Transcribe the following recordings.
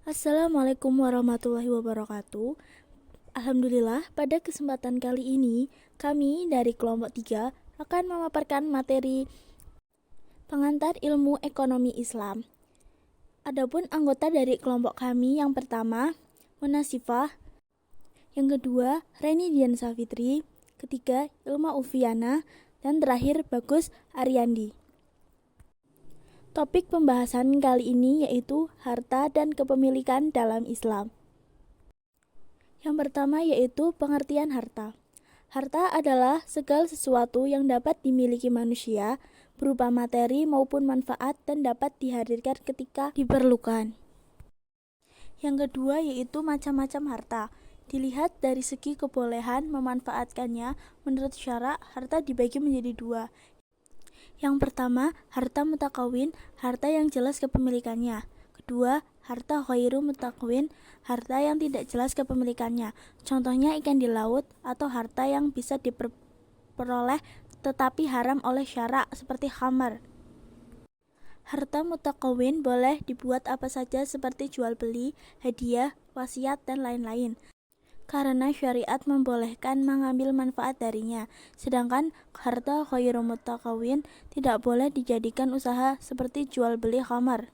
Assalamualaikum warahmatullahi wabarakatuh. Alhamdulillah, pada kesempatan kali ini kami dari kelompok 3 akan memaparkan materi pengantar ilmu ekonomi Islam. Adapun anggota dari kelompok kami yang pertama, Munasifah, yang kedua, Reni Dian Safitri, ketiga, Ilma Ufiana, dan terakhir, Bagus Ariandi. Topik pembahasan kali ini yaitu harta dan kepemilikan dalam Islam. Yang pertama yaitu pengertian harta. Harta adalah segala sesuatu yang dapat dimiliki manusia berupa materi maupun manfaat dan dapat dihadirkan ketika diperlukan. Yang kedua yaitu macam-macam harta. Dilihat dari segi kebolehan memanfaatkannya, menurut syara harta dibagi menjadi dua. Yang pertama, harta mutakawin, harta yang jelas kepemilikannya. Kedua, harta ghairu mutakawin, harta yang tidak jelas kepemilikannya. Contohnya ikan di laut atau harta yang bisa diperoleh tetapi haram oleh syara seperti khamar. Harta mutakawin boleh dibuat apa saja seperti jual beli, hadiah, wasiat, dan lain-lain, karena syariat membolehkan mengambil manfaat darinya. Sedangkan harta ghairu mutakawin tidak boleh dijadikan usaha seperti jual beli khamar.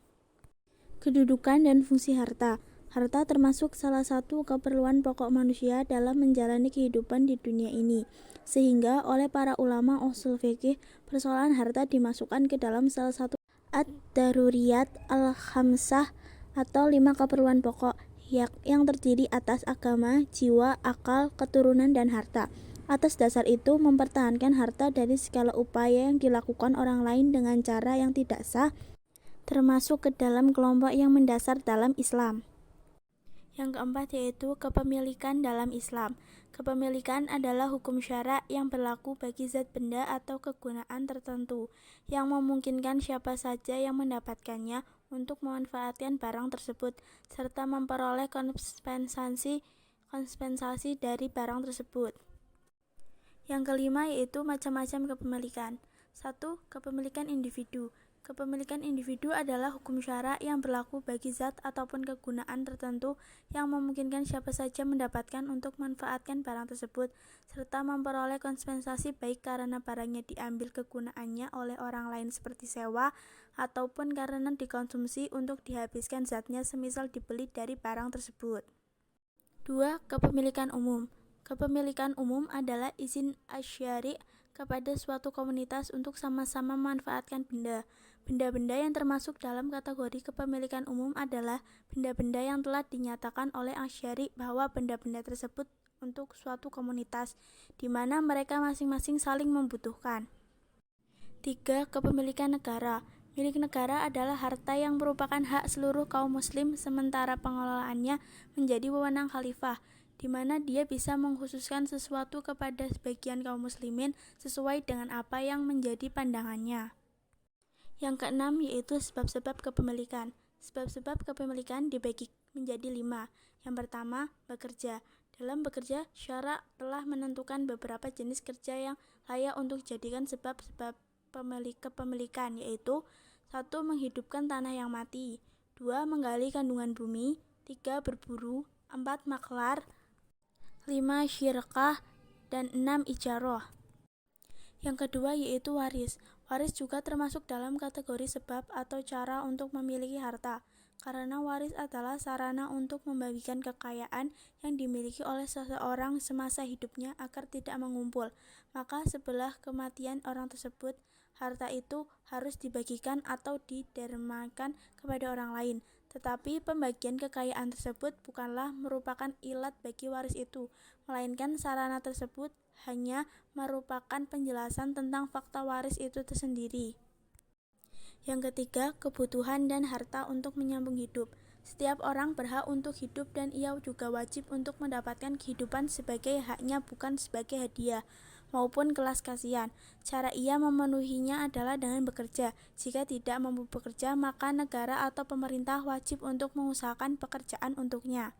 Kedudukan dan fungsi harta. Harta termasuk salah satu keperluan pokok manusia dalam menjalani kehidupan di dunia ini. Sehingga oleh para ulama ushul fikih, persoalan harta dimasukkan ke dalam salah satu ad-daruriyat al-khamsah atau 5 keperluan pokok yang terdiri atas agama, jiwa, akal, keturunan, dan harta. Atas dasar itu, mempertahankan harta dari segala upaya yang dilakukan orang lain dengan cara yang tidak sah, termasuk ke dalam kelompok yang mendasar dalam Islam. Yang keempat yaitu kepemilikan dalam Islam. Kepemilikan adalah hukum syara yang berlaku bagi zat benda atau kegunaan tertentu, yang memungkinkan siapa saja yang mendapatkannya untuk memanfaatkan barang tersebut, serta memperoleh kompensasi dari barang tersebut. Yang kelima yaitu macam-macam kepemilikan. 1. Kepemilikan individu. Kepemilikan individu adalah hukum syara yang berlaku bagi zat ataupun kegunaan tertentu yang memungkinkan siapa saja mendapatkan untuk memanfaatkan barang tersebut, serta memperoleh kompensasi baik karena barangnya diambil kegunaannya oleh orang lain seperti sewa, ataupun karena dikonsumsi untuk dihabiskan zatnya semisal dibeli dari barang tersebut. 2. Kepemilikan umum. Kepemilikan umum adalah izin asyari kepada suatu komunitas untuk sama-sama memanfaatkan benda. Benda-benda yang termasuk dalam kategori kepemilikan umum adalah benda-benda yang telah dinyatakan oleh asyari bahwa benda-benda tersebut untuk suatu komunitas, di mana mereka masing-masing saling membutuhkan. 3. Kepemilikan negara. Milik negara adalah harta yang merupakan hak seluruh kaum muslim, sementara pengelolaannya menjadi wewenang khalifah, di mana dia bisa mengkhususkan sesuatu kepada sebagian kaum muslimin sesuai dengan apa yang menjadi pandangannya. Yang keenam yaitu sebab-sebab kepemilikan. Sebab-sebab kepemilikan dibagi menjadi 5. Yang pertama, bekerja. Dalam bekerja, syara telah menentukan beberapa jenis kerja yang layak untuk dijadikan sebab-sebab kepemilikan, yaitu 1. Menghidupkan tanah yang mati, 2. Menggali kandungan bumi, 3. Berburu, 4. Maklar, 5. Syirkah, dan 6. Ijarah. Yang kedua yaitu waris. Waris juga termasuk dalam kategori sebab atau cara untuk memiliki harta, karena waris adalah sarana untuk membagikan kekayaan yang dimiliki oleh seseorang semasa hidupnya agar tidak mengumpul. Maka setelah kematian orang tersebut, harta itu harus dibagikan atau didermakan kepada orang lain. Tetapi pembagian kekayaan tersebut bukanlah merupakan ilat bagi waris itu, melainkan sarana tersebut hanya merupakan penjelasan tentang fakta waris itu tersendiri. Yang ketiga, kebutuhan dan harta untuk menyambung hidup. Setiap orang berhak untuk hidup dan ia juga wajib untuk mendapatkan kehidupan sebagai haknya, bukan sebagai hadiah maupun kelas kasihan. Cara ia memenuhinya adalah dengan bekerja. Jika tidak mampu bekerja, maka negara atau pemerintah wajib untuk mengusahakan pekerjaan untuknya.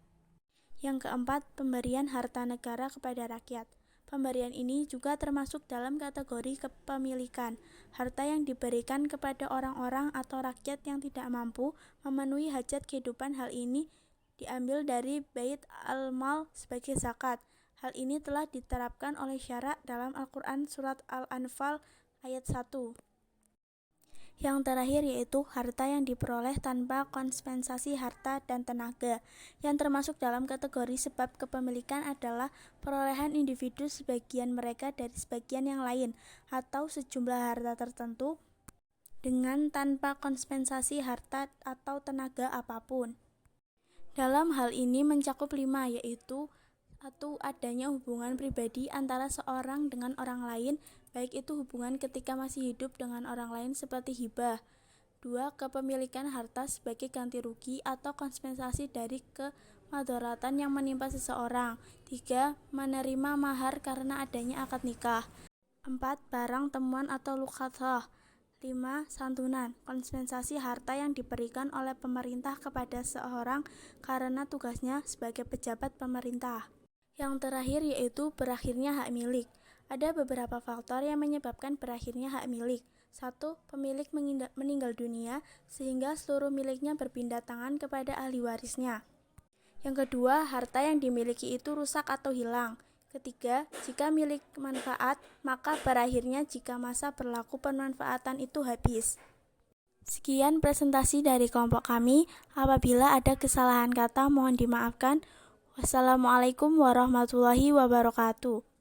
Yang keempat, pemberian harta negara kepada rakyat. Pemberian ini juga termasuk dalam kategori kepemilikan. Harta yang diberikan kepada orang-orang atau rakyat yang tidak mampu memenuhi hajat kehidupan, hal ini diambil dari bait al-mal sebagai zakat. Hal ini telah diterapkan oleh syara dalam Al-Quran surat Al-Anfal ayat 1. Yang terakhir yaitu harta yang diperoleh tanpa kompensasi harta dan tenaga, yang termasuk dalam kategori sebab kepemilikan adalah perolehan individu sebagian mereka dari sebagian yang lain, atau sejumlah harta tertentu dengan tanpa kompensasi harta atau tenaga apapun. Dalam hal ini mencakup 5, yaitu 1. Adanya hubungan pribadi antara seorang dengan orang lain, baik itu hubungan ketika masih hidup dengan orang lain seperti hibah. 2. Kepemilikan harta sebagai ganti rugi atau kompensasi dari kemadharatan yang menimpa seseorang. 3. Menerima mahar karena adanya akad nikah. 4. Barang temuan atau luqathah. 5. Santunan, kompensasi harta yang diberikan oleh pemerintah kepada seorang karena tugasnya sebagai pejabat pemerintah. Yang terakhir yaitu berakhirnya hak milik. Ada beberapa faktor yang menyebabkan berakhirnya hak milik. 1. Pemilik meninggal dunia sehingga seluruh miliknya berpindah tangan kepada ahli warisnya. Yang kedua, harta yang dimiliki itu rusak atau hilang. Ketiga, jika milik manfaat, maka berakhirnya jika masa berlaku pemanfaatan itu habis. Sekian presentasi dari kelompok kami. Apabila ada kesalahan kata mohon dimaafkan. Wassalamualaikum warahmatullahi wabarakatuh.